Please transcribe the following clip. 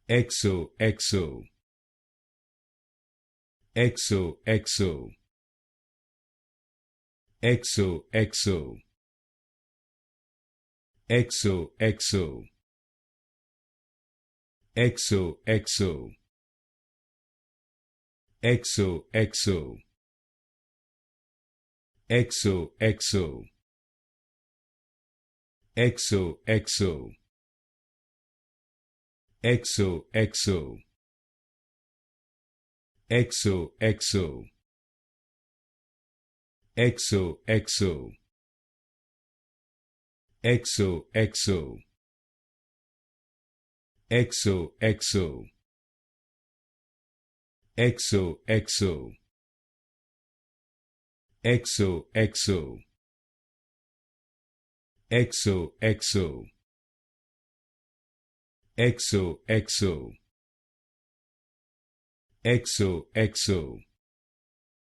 XOXO, XOXO, XOXO, XOXO, XOXO, XOXO, XOXO, XOXO, XOXO, XOXO, XOXO, XOXO, XOXO, XOXO, XOXO, XOXO, XOXO, XOXO,